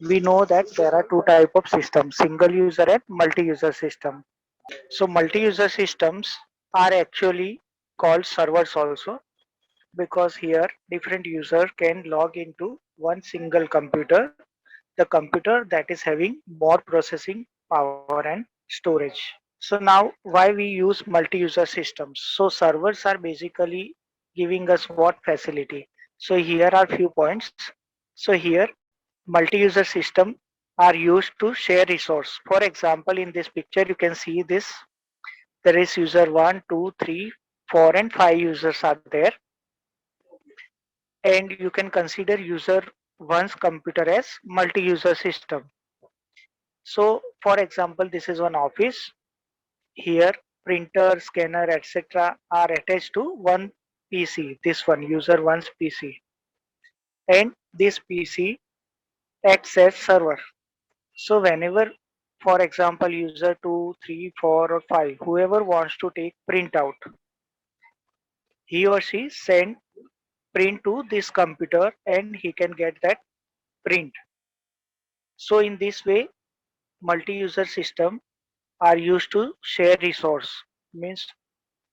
We know that there are two type of systems, single user and multi-user system. So multi-user systems are actually called servers also, because here different user can log into one single computer, the computer that is having more processing power and storage. So now why we use multi-user systems? So servers are basically giving us what facility? So here are few points. So here multi-user system are used to share resource. For example, in this picture you can see this. There is user 1, 2, 3, 4 and 5 users are there, and you can consider user one's computer as multi-user system. So for example, this is one office. Here printer, scanner, etc. are attached to one PC, this one user one's PC, and this PC acts as server. So whenever, for example, user 2, 3, 4 or 5, whoever wants to take printout, he or she send print to this computer and he can get that print. So in this way, multi-user system are used to share resource. Means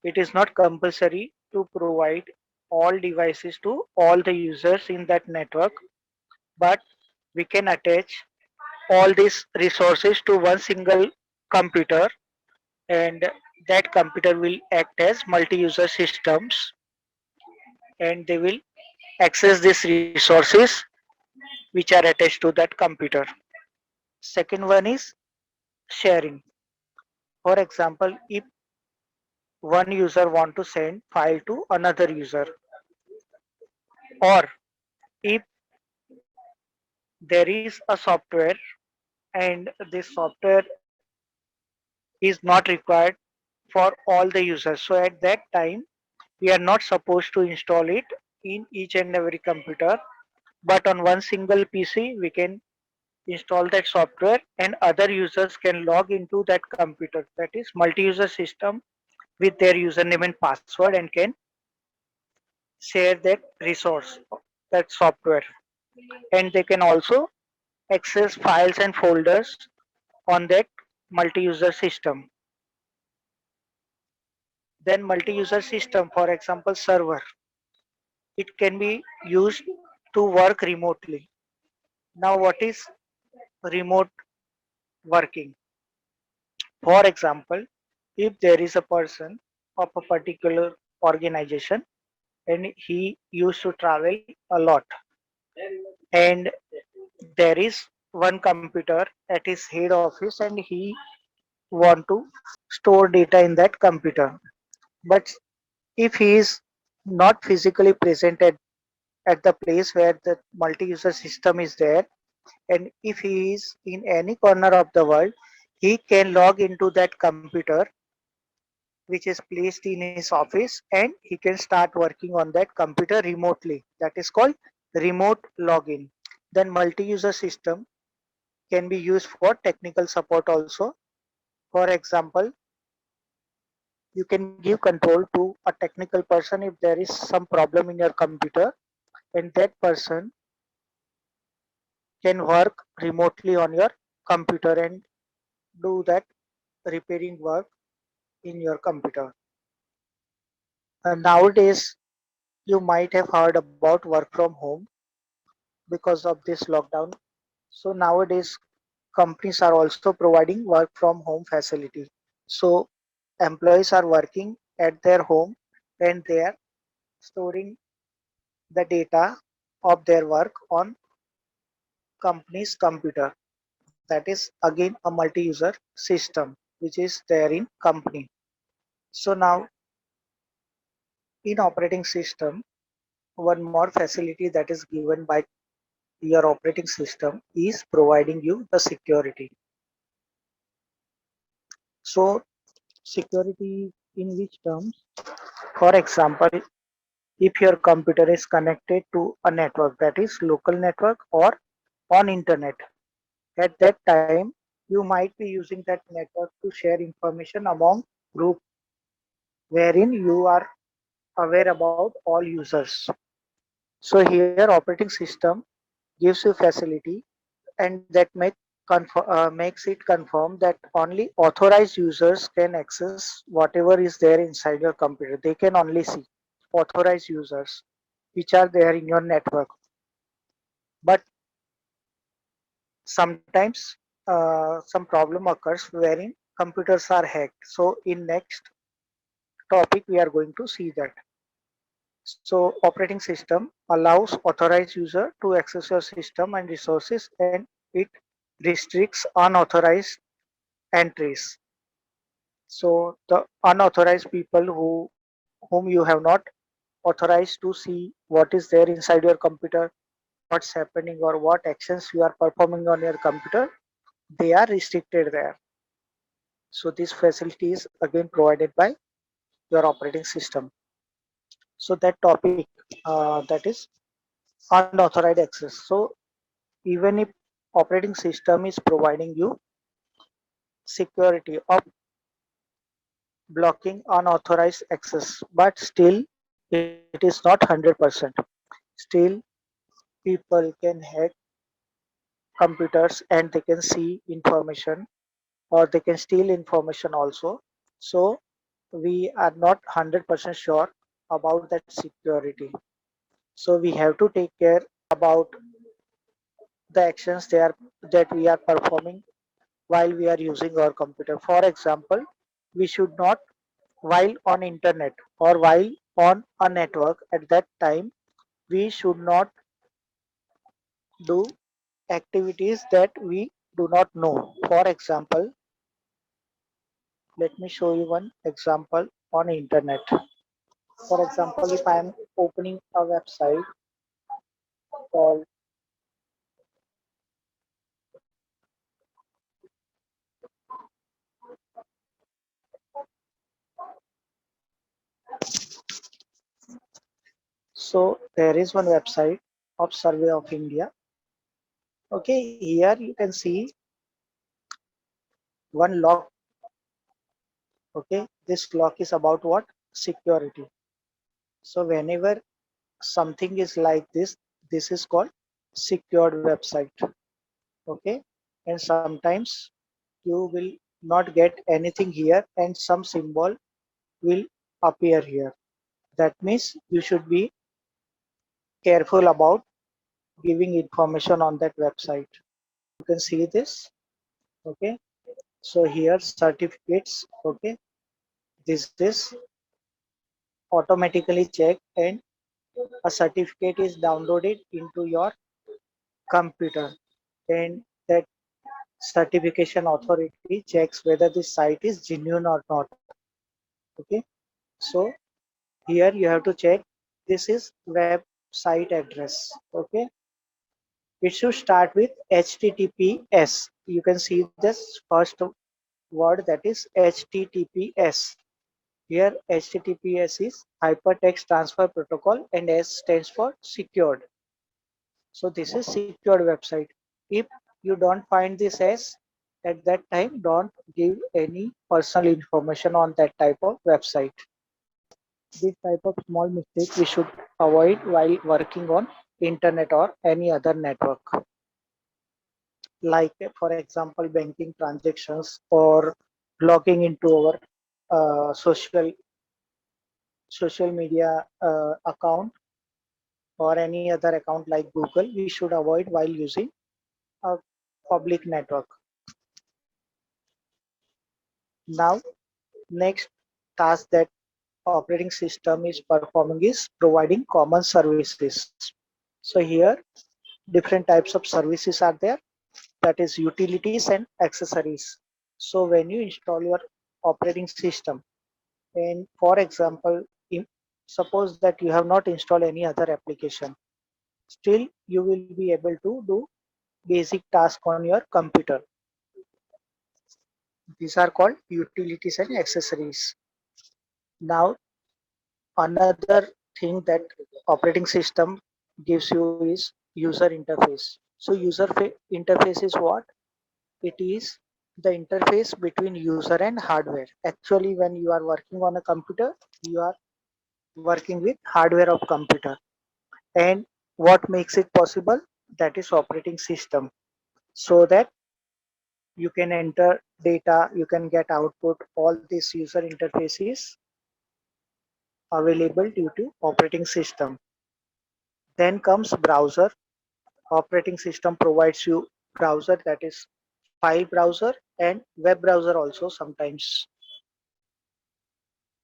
it is not compulsory to provide all devices to all the users in that network, but we can attach all these resources to one single computer, and that computer will act as multi-user systems, and they will access these resources which are attached to that computer. Second one is sharing. For example, if one user want to send file to another user, or if there is a software and this software is not required for all the users, so at that time we are not supposed to install it in each and every computer, but on one single PC we can install that software and other users can log into that computer, that is multi-user system, with their username and password, and can share that resource, that software, and they can also access files and folders on that multi-user system. Then multi-user system, for example server, it can be used to work remotely. Now what is remote working? For example, if there is a person of a particular organization and he used to travel a lot, and there is one computer at his head office and he want to store data in that computer, but if he is not physically present at the place where the multi-user system is there, and if he is in any corner of the world, he can log into that computer which is placed in his office, and he can start working on that computer remotely. That is called remote login. Then multi-user system can be used for technical support also. For example, you can give control to a technical person if there is some problem in your computer, and that person can work remotely on your computer and do that repairing work in your computer. Nowadays, you might have heard about work from home because of this lockdown. So nowadays, companies are also providing work from home facility. So employees are working at their home and they are storing the data of their work on company's computer. That is again a multi-user system which is there in company. So now in operating system, one more facility that is given by your operating system is providing you the security. So security in which terms? For example, if your computer is connected to a network, that is local network or on internet, at that time you might be using that network to share information among group wherein you are aware about all users. So here operating system gives you facility and that makes it confirm that only authorized users can access whatever is there inside your computer. They can only see authorized users which are there in your network. But sometimes some problem occurs wherein computers are hacked. So in next topic we are going to see that. So operating system allows authorized user to access your system and resources, and it restricts unauthorized entries. So the unauthorized people whom you have not authorized to see what is there inside your computer, what's happening or what actions you are performing on your computer, they are restricted there. So this facility is again provided by your operating system. So that topic, that is unauthorized access. So even if operating system is providing you security of blocking unauthorized access, but still it is not 100%. Still people can hack computers and they can see information or they can steal information also. So we are not 100% sure about that security. So we have to take care about the actions that we are performing while we are using our computer. For example, we should not, while on internet or while on a network at that time, we should not do activities that we do not know. For example, let me show you one example on internet. For example, if I am opening a website called, so there is one website of Survey of India. Okay, here you can see one lock. Okay, this clock is about what? Security. So whenever something is like this is called secured website. Okay, and sometimes you will not get anything here and some symbol will appear here. That means you should be careful about giving information on that website. You can see this. Okay, so here certificates. Okay, this is automatically checked and a certificate is downloaded into your computer, and that certification authority checks whether the site is genuine or not. Okay, so here you have to check this is website address. Okay, it should start with https. You can see this first word, that is https. Here https is hypertext transfer protocol and S stands for secured. So this is secured website. If you don't find this S at that time, don't give any personal information on that type of website. This type of small mistake we should avoid while working on internet or any other network. Like for example, banking transactions or logging into our social media account or any other account like Google, we should avoid while using a public network. Now, next task that operating system is performing is providing common services. So here different types of services are there, that is utilities and accessories. So when you install your operating system, and for example, suppose that you have not installed any other application, still you will be able to do basic tasks on your computer. These are called utilities and accessories. Now another thing that operating system gives you is user interface. So interface is what? It is the interface between user and hardware. Actually, when you are working on a computer, you are working with hardware of computer. And what makes it possible? That is operating system. so that you can enter data, you can get output. All these user interfaces available due to operating system. Then comes browser. Operating system provides you browser, that is file browser and web browser also sometimes.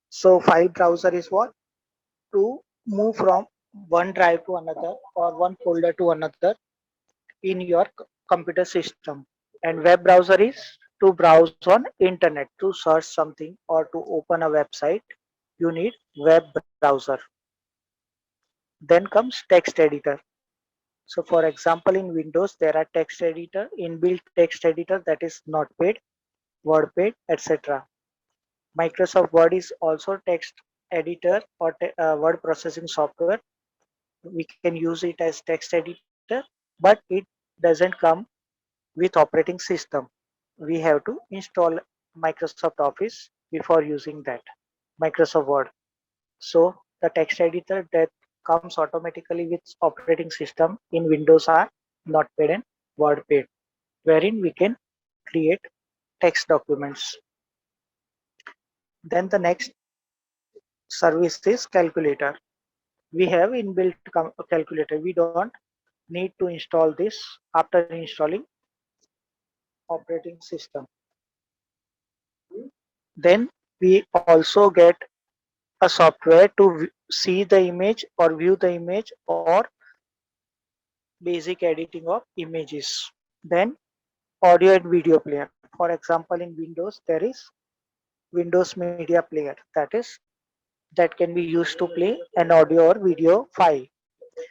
So file browser is what? To move from one drive to another or one folder to another in your computer system. And web browser is to browse on internet, to search something or to open a website. You need web browser. Then comes text editor. So for example, in Windows, there are text editor, inbuilt text editor, that is Notepad, WordPad, etc. Microsoft Word is also text editor or word processing software. We can use it as text editor, but it doesn't come with operating system. We have to install Microsoft Office before using that, Microsoft Word. So the text editor that comes automatically with operating system in Windows are Notepad and WordPad, wherein we can create text documents. Then the next service is calculator. We have inbuilt calculator. We don't need to install this after installing operating system. Then we also get a software to see the image or view the image or basic editing of images. Then audio and video player. For example, in Windows, there is Windows Media Player, that can be used to play an audio or video file.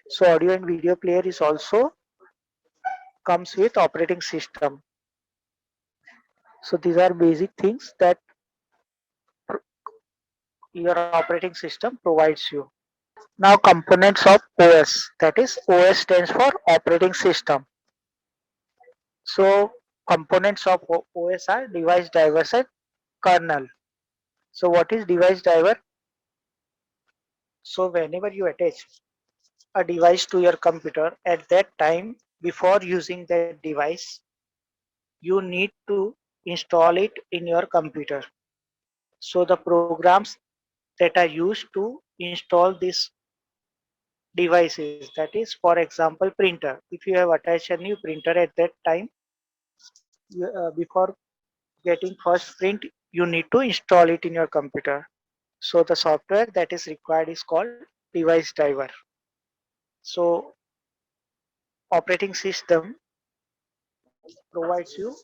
So audio and video player is also comes with operating system. So these are basic things that your operating system provides you. Now components of OS, that is OS stands for operating system. So components of OS are device drivers and kernel. So what is device driver? So whenever you attach a device to your computer, at that time before using that device, you need to install it in your computer. So the programs that are used to install these devices, that is for example printer, if you have attached a new printer, at that time before getting first print, you need to install it in your computer. So the software that is required is called device driver. So operating system provides you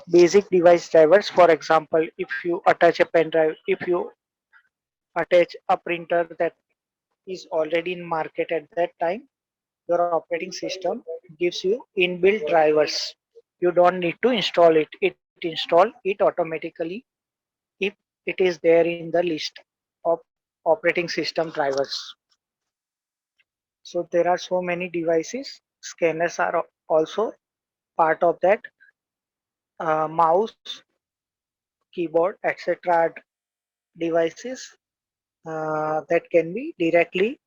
basic device drivers. For example, if you attach a pen drive, if you attach a printer that is already in market, at that time your operating system gives you inbuilt drivers. You don't need to install it. It install it automatically if it is there in the list of operating system drivers. So there are so many devices. Scanners are also part of that. Mouse, keyboard, etc. devices that can be directly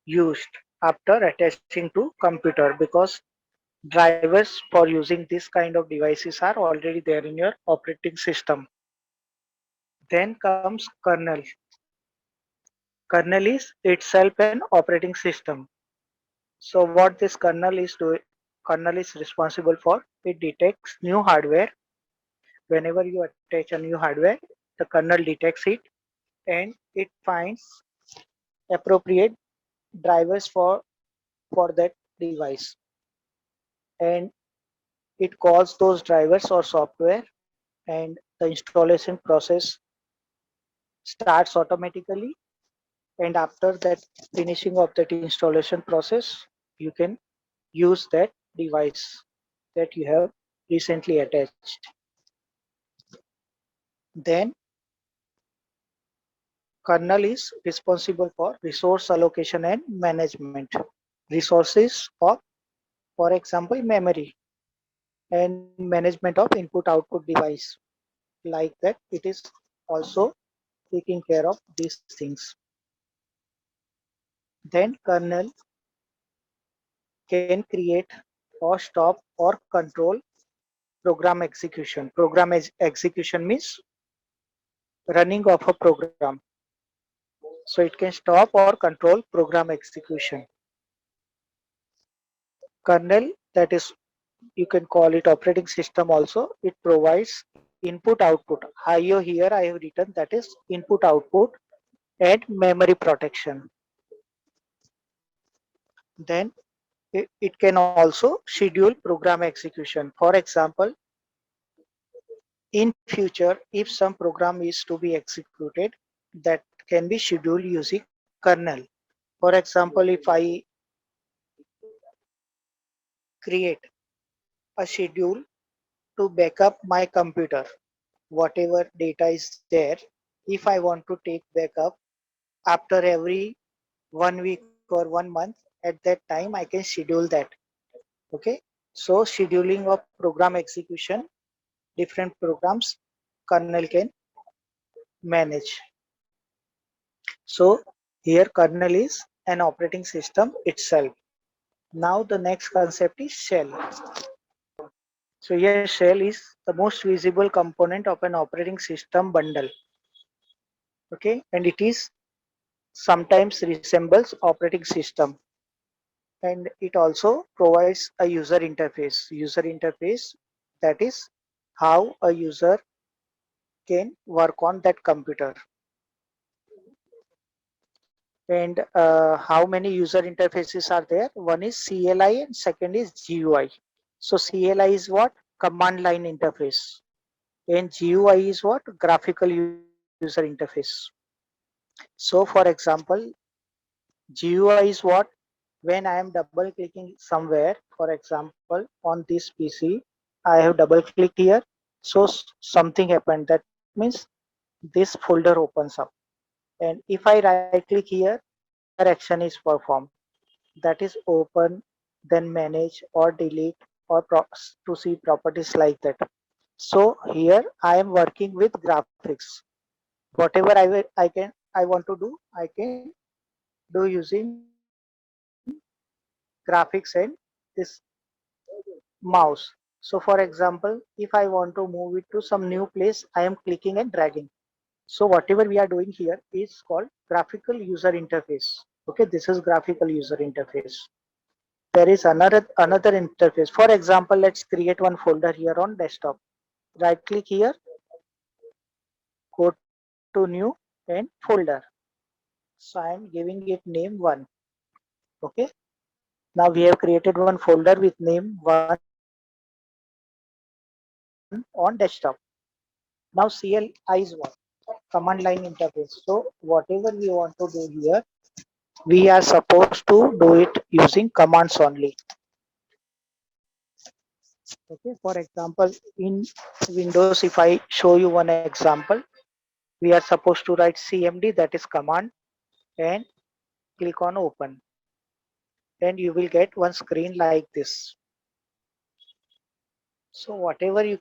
used after attaching to computer, because drivers for using this kind of devices are already there in your operating system. Then comes kernel. Kernel is itself an operating system. So what this kernel is doing, kernel is responsible for, it detects new hardware. Whenever you attach a new hardware, the kernel detects it and it finds appropriate drivers for that device, and it calls those drivers or software, and the installation process starts automatically. And after that finishing of that installation process, you can use that device that you have recently attached. Then kernel is responsible for resource allocation and management. Resources of, for example, memory, and management of input output device. Like that, it is also taking care of these things. Then kernel can create or stop or control program execution. Execution means running of a program. So it can stop or control program execution. Kernel, that is, you can call it operating system also. It provides input output. IO here I have written, that is input output and memory protection. Then it can also schedule program execution. For example, in future, if some program is to be executed, that can be scheduled using kernel. For example, if I create a schedule to backup my computer, whatever data is there, if I want to take backup after every 1 week or 1 month, at that time I can schedule that. Okay, so scheduling of program execution, different programs kernel can manage. So here kernel is an operating system itself. Now the next concept is shell. So here shell is the most visible component of an operating system bundle. Okay, and it is sometimes resembles operating system, and it also provides a user interface. User interface, that is how a user can work on that computer. And how many user interfaces are there? One is CLI and second is GUI. So CLI is what? Command line interface. And GUI is what? Graphical user interface. So for example, GUI is what? When I am double clicking somewhere, for example, on this PC, I have double clicked here. So something happened. That means this folder opens up. And if I right click here, another action is performed. That is open, then manage or delete or to see properties like that. So here I am working with graphics. Whatever I want to do, I can do using graphics and this mouse. So for example, if I want to move it to some new place, I am clicking and dragging. So whatever we are doing here is called graphical user interface. Okay, this is graphical user interface. There is another interface. For example, let's create one folder here on desktop. Right click here, go to new and folder. So I am giving it name 1. Okay, now we have created one folder with name 1 on desktop. Now CLI is what? Command line interface. So whatever we want to do here, we are supposed to do it using commands only. Okay, for example, in Windows, if I show you one example, we are supposed to write CMD, that is command, and click on open, and you will get one screen like this. So whatever you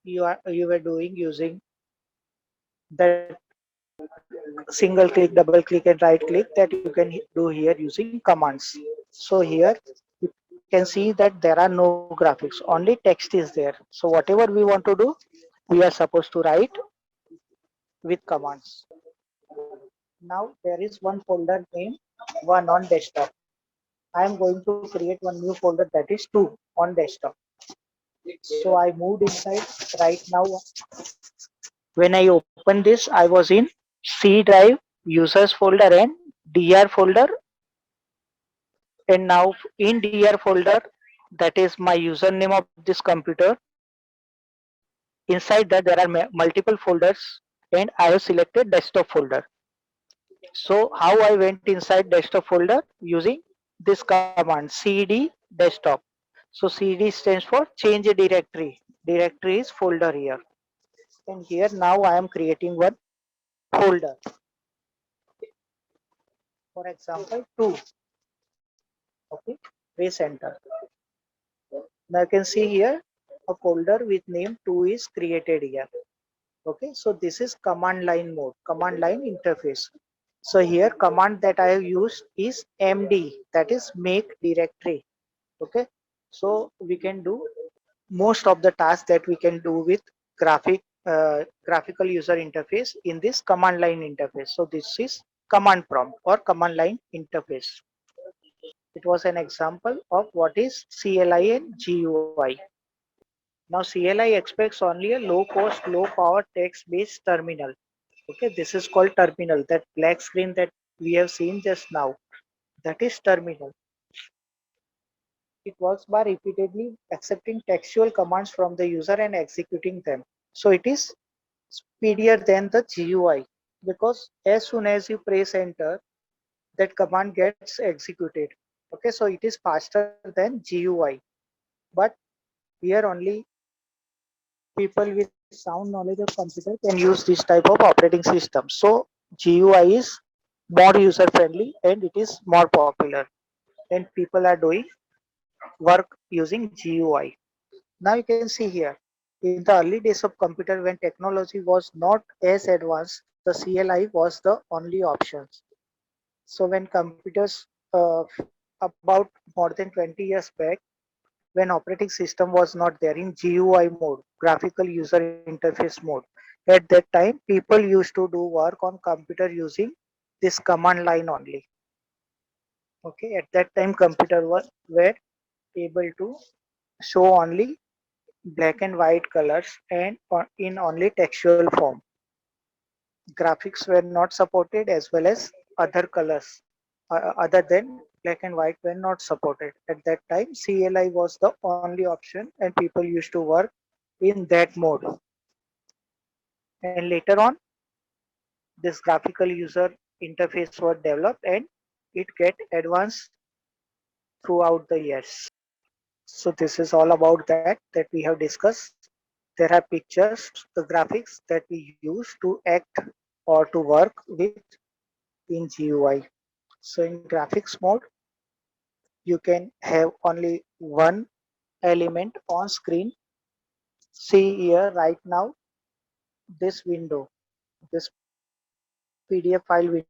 were doing using that single click, double click, and right click, that you can do here using commands. So here you can see that there are no graphics, only text is there. So whatever we want to do, we are supposed to write with commands. Now there is one folder named 1 on desktop. I am going to create one new folder, that is 2 on desktop. So I moved inside. Right now, when I opened this, I was in C drive, users folder, and DR folder. And now in DR folder, that is my username of this computer. Inside that there are multiple folders, and I have selected desktop folder. So how I went inside desktop folder? Using this command cd desktop. So cd stands for change a directory. Directory is folder here. And here now I am creating one folder. For example, 2. Okay, press enter. Now you can see here a folder with name 2 is created here. Okay, so this is command line mode, command line interface. So here command that I have used is md, that is make directory. Okay, so we can do most of the tasks that we can do with graphical user interface in this command line interface. So this is command prompt or command line interface. It was an example of what is CLI and GUI. Now CLI expects only a low cost, low power text based terminal. Okay, this is called terminal. That black screen that we have seen just now, that is terminal. It works by repeatedly accepting textual commands from the user and executing them. So it is speedier than the GUI because as soon as you press enter, that command gets executed. Okay, so it is faster than GUI. But here only people with sound knowledge of computer can use this type of operating system. So GUI is more user friendly and it is more popular, and people are doing work using GUI. Now you can see here, in the early days of computer when technology was not as advanced, the CLI was the only option. So when computers about more than 20 years back, when operating system was not there in GUI mode, graphical user interface mode, at that time people used to do work on computer using this command line only. Okay, at that time computer were able to show only black and white colors and in only textual form. Graphics were not supported as well as other colors other than black and white were not supported. At that time, CLI was the only option and people used to work in that mode. And later on, this graphical user interface was developed and it get advanced throughout the years. So this is all about that we have discussed. There are pictures, the graphics that we use to act or to work with in GUI. So in graphics mode, you can have only one element on screen. See here right now, this window, this PDF file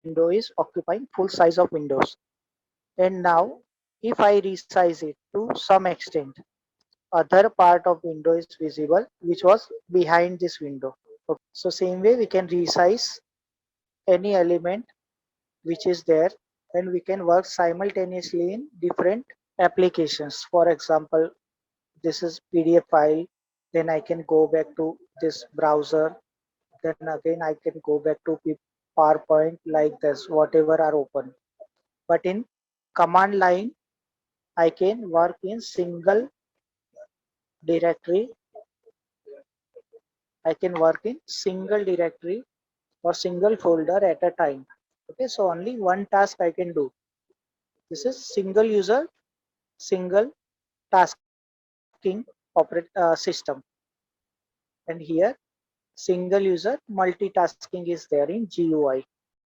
window is occupying full size of windows. And now if I resize it to some extent, other part of window is visible which was behind this window. Okay. So same way we can resize any element which is there and we can work simultaneously in different applications. For example, this is PDF file, then I can go back to this browser, then again I can go back to PowerPoint like this, whatever are open. But in command line, I can work in single directory. I can work in single directory or single folder at a time. Okay, so only one task I can do. This is single user, single tasking system. And here single user multitasking is there in GUI.